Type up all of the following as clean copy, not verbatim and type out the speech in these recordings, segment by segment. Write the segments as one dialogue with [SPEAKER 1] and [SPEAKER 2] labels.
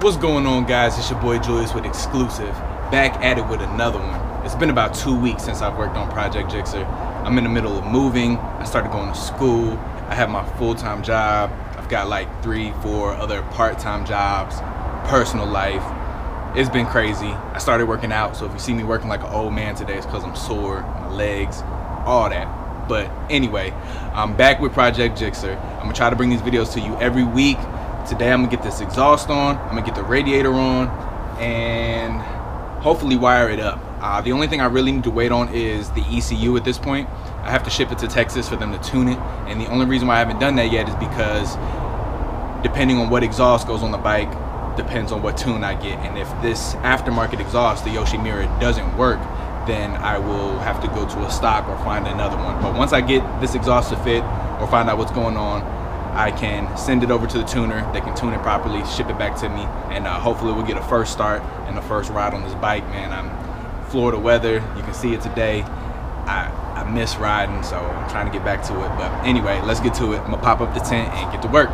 [SPEAKER 1] What's going on, guys? It's your boy Julius with Exclusive, back at it with another one. It's been about 2 weeks since I've worked on Project Gsxr. I'm in the middle of moving. I started going to school. I have my full-time job. I've got like 3-4 other part-time jobs, personal life. It's been crazy. I started working out, so if you see me working like an old man today, it's because I'm sore, my legs, all that. But anyway, I'm back with Project Gsxr. I'm gonna try to bring these videos to you every week. Today I'm gonna get this exhaust on, I'm gonna get the radiator on, and hopefully wire it up. The only thing I really need to wait on is the ECU at this point. I have to ship it to Texas for them to tune it, and the only reason why I haven't done that yet is because depending on what exhaust goes on the bike, depends on what tune I get. And if this aftermarket exhaust, the yoshimura, doesn't work, then I will have to go to a stock or find another one. But once I get this exhaust to fit or find out what's going on, I can send it over to the tuner. They can tune it properly, ship it back to me, and hopefully we'll get a first start and a first ride on this bike, man. I'm Florida weather, you can see it today. I miss riding, so I'm trying to get back to it. But anyway, let's get to it. I'm gonna pop up the tent and get to work.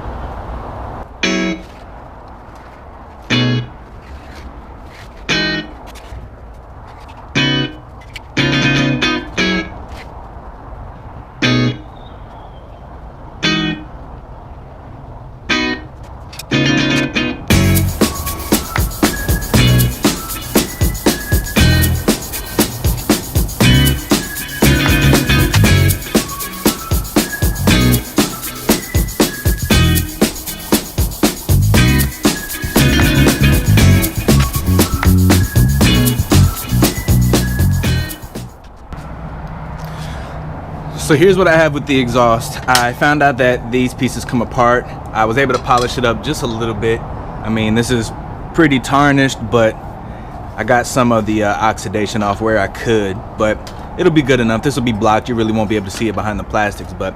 [SPEAKER 1] So here's what I have with the exhaust. I found out that these pieces come apart. I was able to polish it up just a little bit. I mean, this is pretty tarnished, but I got some of the oxidation off where I could, but it'll be good enough. This will be blocked. You really won't be able to see it behind the plastics, but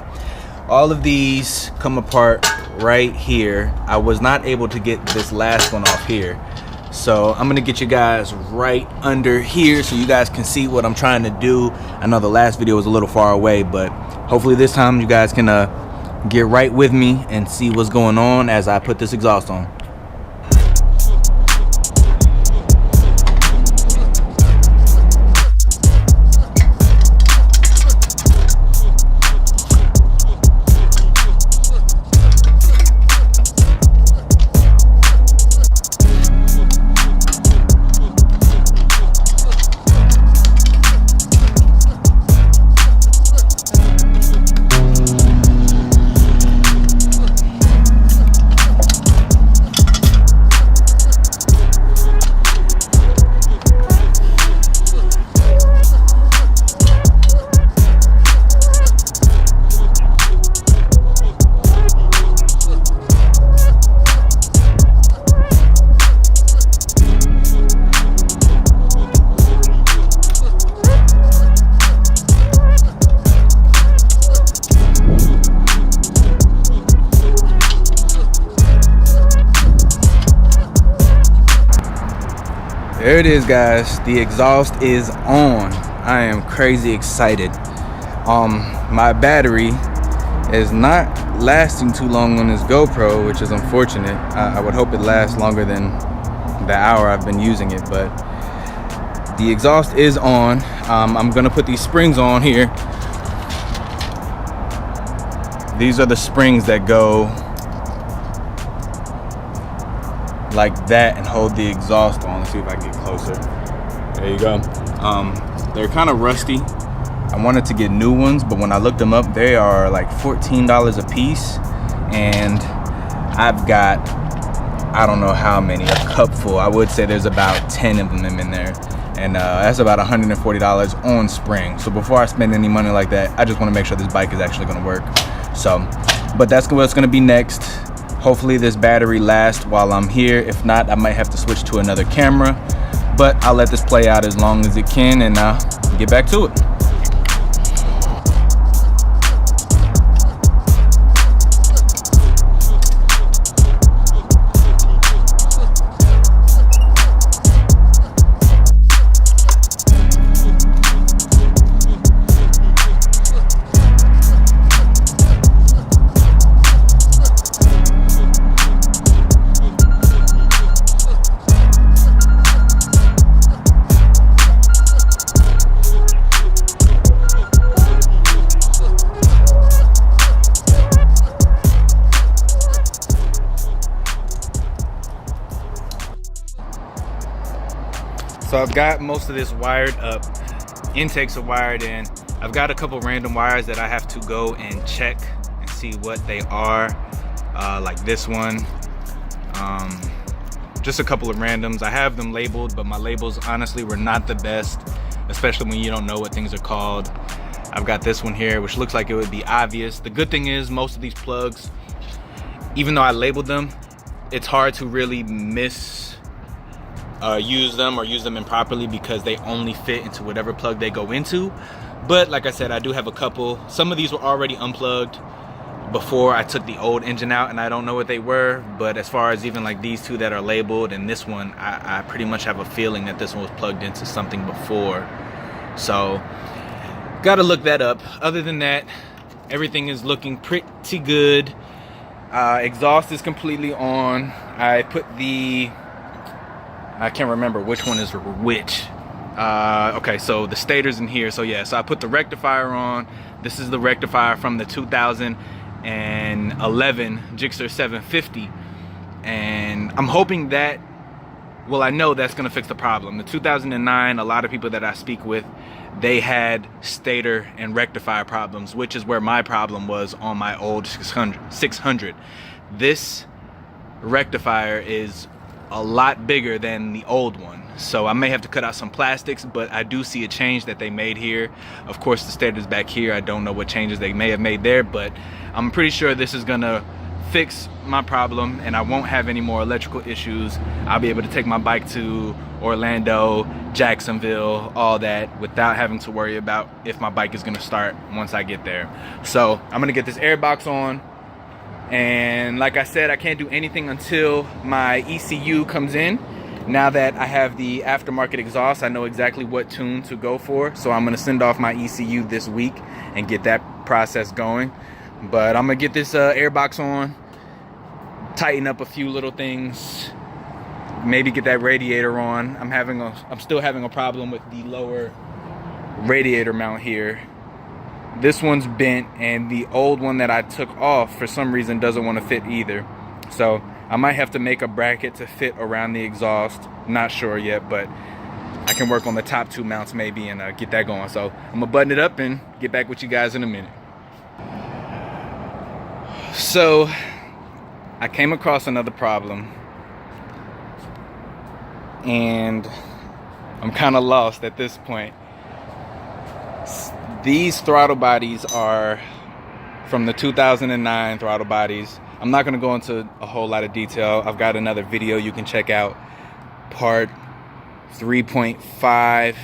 [SPEAKER 1] all of these come apart right here. I was not able to get this last one off here. So I'm gonna get you guys right under here so you guys can see what I'm trying to do. I know the last video was a little far away, but hopefully this time you guys can get right with me and see what's going on as I put this exhaust on. There it is, guys. The exhaust is on. I am crazy excited. My battery is not lasting too long on this GoPro, which is unfortunate. I would hope it lasts longer than the hour I've been using it, but the exhaust is on. I'm gonna put these springs on here. These are the springs that go like that and hold the exhaust on. Let's see if I can get closer. There you go. They're kind of rusty. I wanted to get new ones, but when I looked them up, they are like $14 a piece, and I've got, I don't know how many, a cup full. I would say there's about 10 of them in there, and that's about $140 on spring. So before I spend any money like that, I just want to make sure this bike is actually going to work. So, but that's what's going to be next. Hopefully this battery lasts while I'm here. If not, I might have to switch to another camera, but I'll let this play out as long as it can and get back to it. So I've got most of this wired up. Intakes are wired in. I've got a couple random wires that I have to go and check and see what they are, like this one. Just a couple of randoms. I have them labeled, but my labels honestly were not the best, especially when you don't know what things are called. I've got this one here, which looks like it would be obvious. The good thing is most of these plugs, even though I labeled them, it's hard to really use them or use them improperly because they only fit into whatever plug they go into. But like I said, I do have a couple. Some of these were already unplugged before I took the old engine out, and I don't know what they were. But as far as even like these two that are labeled and this one, I pretty much have a feeling that this one was plugged into something before. So gotta look that up. Other than that, everything is looking pretty good. Exhaust is completely on. I put the, I can't remember which one is which. Okay, so the stator's in here. So yeah, so I put the rectifier on. This is the rectifier from the 2011 Gsxr 750. And I'm hoping that, well, I know that's gonna fix the problem. The 2009, a lot of people that I speak with, they had stator and rectifier problems, which is where my problem was on my old 600. This rectifier is a lot bigger than the old one, so I may have to cut out some plastics, but I do see a change that they made here. Of course, the stator's back here. I don't know what changes they may have made there, but I'm pretty sure this is gonna fix my problem and I won't have any more electrical issues. I'll be able to take my bike to Orlando, Jacksonville, all that, without having to worry about if my bike is gonna start once I get there. So I'm gonna get this air box on, and like I said, I can't do anything until my ECU comes in. Now that I have the aftermarket exhaust, I know exactly what tune to go for, so I'm gonna send off my ECU this week and get that process going. But I'm gonna get this air box on, tighten up a few little things, maybe get that radiator on. I'm still having a problem with the lower radiator mount here. This one's bent, and the old one that I took off for some reason doesn't want to fit either. So I might have to make a bracket to fit around the exhaust. Not sure yet, but I can work on the top two mounts maybe and get that going. So I'm gonna button it up and get back with you guys in a minute. So I came across another problem, and I'm kind of lost at this point. These throttle bodies are from the 2009 throttle bodies. I'm not going to go into a whole lot of detail. I've got another video you can check out, part 3.5.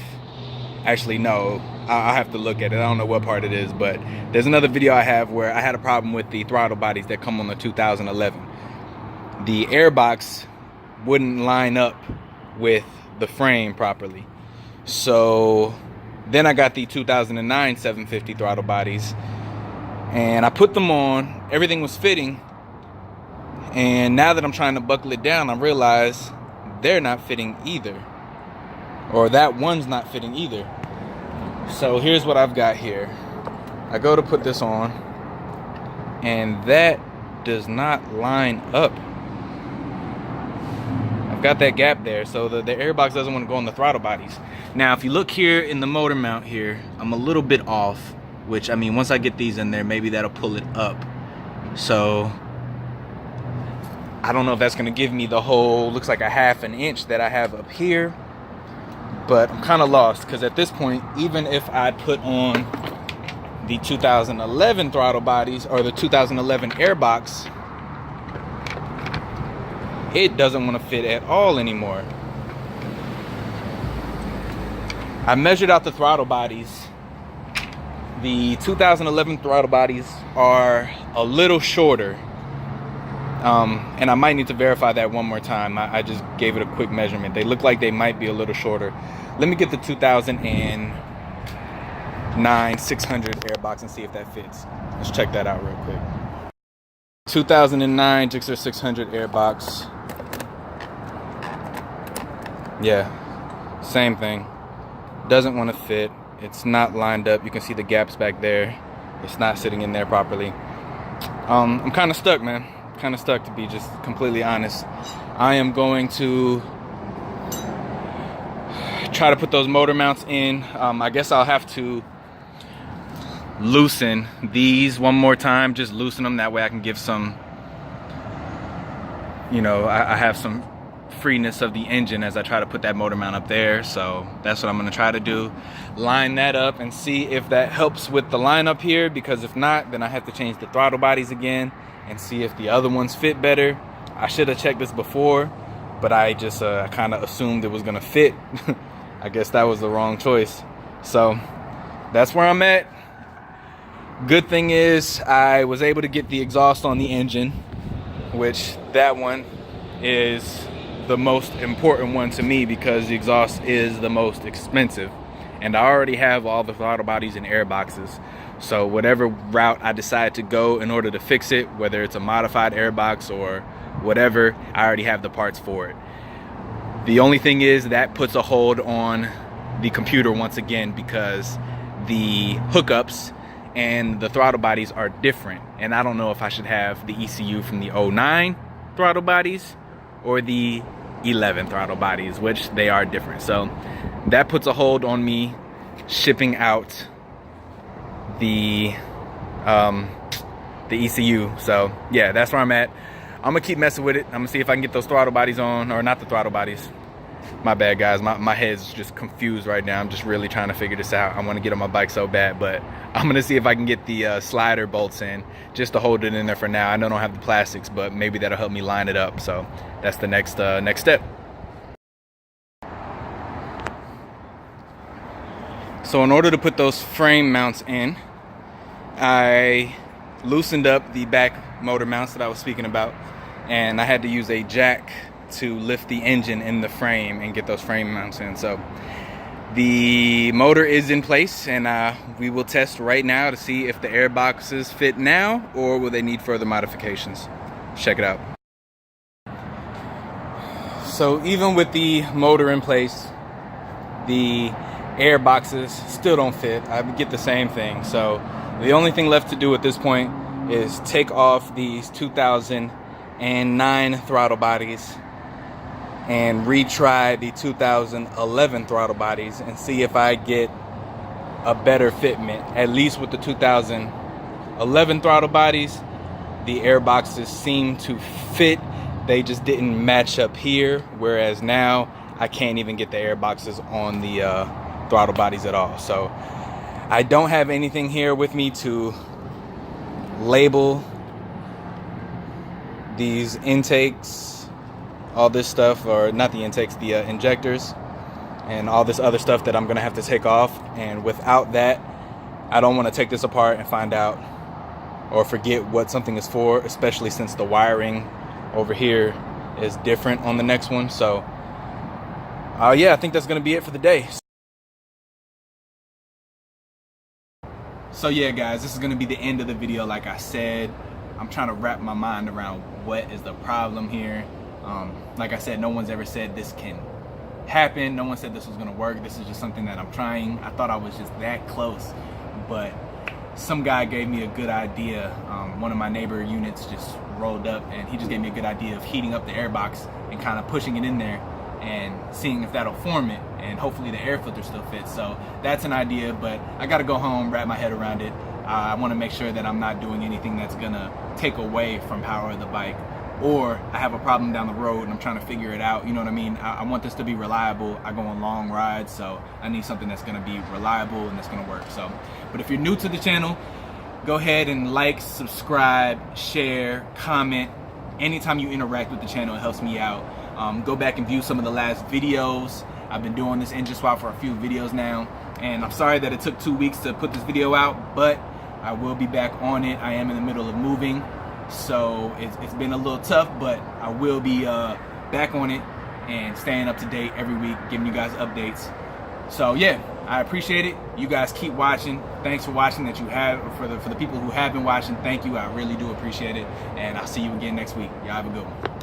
[SPEAKER 1] Actually, no, I'll have to look at it. I don't know what part it is, but there's another video I have where I had a problem with the throttle bodies that come on the 2011. The airbox wouldn't line up with the frame properly. So then I got the 2009 750 throttle bodies, and I put them on. Everything was fitting, and now that I'm trying to buckle it down, I realize they're not fitting either, or that one's not fitting either. So here's what I've got here. I go to put this on, and that does not line up. I've got that gap there, so the airbox doesn't want to go on the throttle bodies. Now if you look here in the motor mount here, I'm a little bit off, which, I mean, once I get these in there, maybe that'll pull it up. So I don't know if that's going to give me the whole, looks like a ½ an inch that I have up here, but I'm kind of lost, because at this point, even if I put on the 2011 throttle bodies or the 2011 airbox, it doesn't want to fit at all anymore. I measured out the throttle bodies. The 2011 throttle bodies are a little shorter, and I might need to verify that one more time. I just gave it a quick measurement. They look like they might be a little shorter. Let me get the 2009 600 airbox and see if that fits. Let's check that out real quick. 2009 Gsxr 600 airbox. Yeah, same thing. Doesn't want to fit. It's not lined up. You can see the gaps back there. It's not sitting in there properly. I'm kind of stuck, man. Kind of stuck, to be just completely honest. I am going to try to put those motor mounts in. I guess I'll have to loosen these one more time, just loosen them, that way I can give some, you know, I have some freeness of the engine as I try to put that motor mount up there. So that's what I'm going to try to do, line that up and see if that helps with the line up here, because if not, then I have to change the throttle bodies again and see if the other ones fit better. I should have checked this before, but I just kind of assumed it was going to fit. I guess that was the wrong choice. So that's where I'm at. Good thing is I was able to get the exhaust on the engine, which that one is the most important one to me because the exhaust is the most expensive. And I already have all the throttle bodies and air boxes. So whatever route I decide to go in order to fix it, whether it's a modified air box or whatever, I already have the parts for it. The only thing is that puts a hold on the computer once again, because the hookups and the throttle bodies are different, and I don't know if I should have the ECU from the 09 throttle bodies or the 11 throttle bodies, which they are different. So that puts a hold on me shipping out the ECU. So yeah, that's where I'm at. I'm gonna keep messing with it. I'm gonna see if I can get those throttle bodies on, or not the throttle bodies. My bad, guys. My head's just confused right now. I'm just really trying to figure this out. I want to get on my bike so bad, but I'm going to see if I can get the slider bolts in just to hold it in there for now. I know I don't have the plastics, but maybe that'll help me line it up. So that's the next step. So in order to put those frame mounts in, I loosened up the back motor mounts that I was speaking about, and I had to use a jack to lift the engine in the frame and get those frame mounts in. So the motor is in place, and we will test right now to see if the air boxes fit now or will they need further modifications. Check it out. So even with the motor in place, the air boxes still don't fit. I get the same thing. So the only thing left to do at this point is take off these 2009 throttle bodies and retry the 2011 throttle bodies and see if I get a better fitment. At least with the 2011 throttle bodies, the air boxes seem to fit. They just didn't match up here, whereas now I can't even get the air boxes on the throttle bodies at all. So I don't have anything here with me to label these intakes, all this stuff, or not the intakes, the injectors and all this other stuff that I'm gonna have to take off. And without that, I don't want to take this apart and find out or forget what something is for, especially since the wiring over here is different on the next one. So yeah, I think that's gonna be it for the day. So yeah, guys, this is gonna be the end of the video. Like I said, I'm trying to wrap my mind around what is the problem here. Like I said, no one's ever said this can happen. No one said this was gonna work. This is just something that I'm trying. I thought I was just that close, but some guy gave me a good idea. One of my neighbor units just rolled up, and he just gave me a good idea of heating up the air box and kind of pushing it in there and seeing if that'll form it, and hopefully the air filter still fits. So that's an idea, but I gotta go home, wrap my head around it. I want to make sure that I'm not doing anything that's gonna take away from power of the bike, or I have a problem down the road and I'm trying to figure it out. You know what I mean? I want this to be reliable. I go on long rides, so I need something that's gonna be reliable and that's gonna work. So, but if you're new to the channel, go ahead and like, subscribe, share, comment. Anytime you interact with the channel, it helps me out. Go back and view some of the last videos. I've been doing this engine swap for a few videos now, and I'm sorry that it took 2 weeks to put this video out, but I will be back on it. I am in the middle of moving, so it's been a little tough, but I will be back on it and staying up to date every week, giving you guys updates. So yeah, I appreciate it. You guys keep watching. Thanks for watching. That you have for the people who have been watching. Thank you. I really do appreciate it, and I'll see you again next week. Y'all have a good one.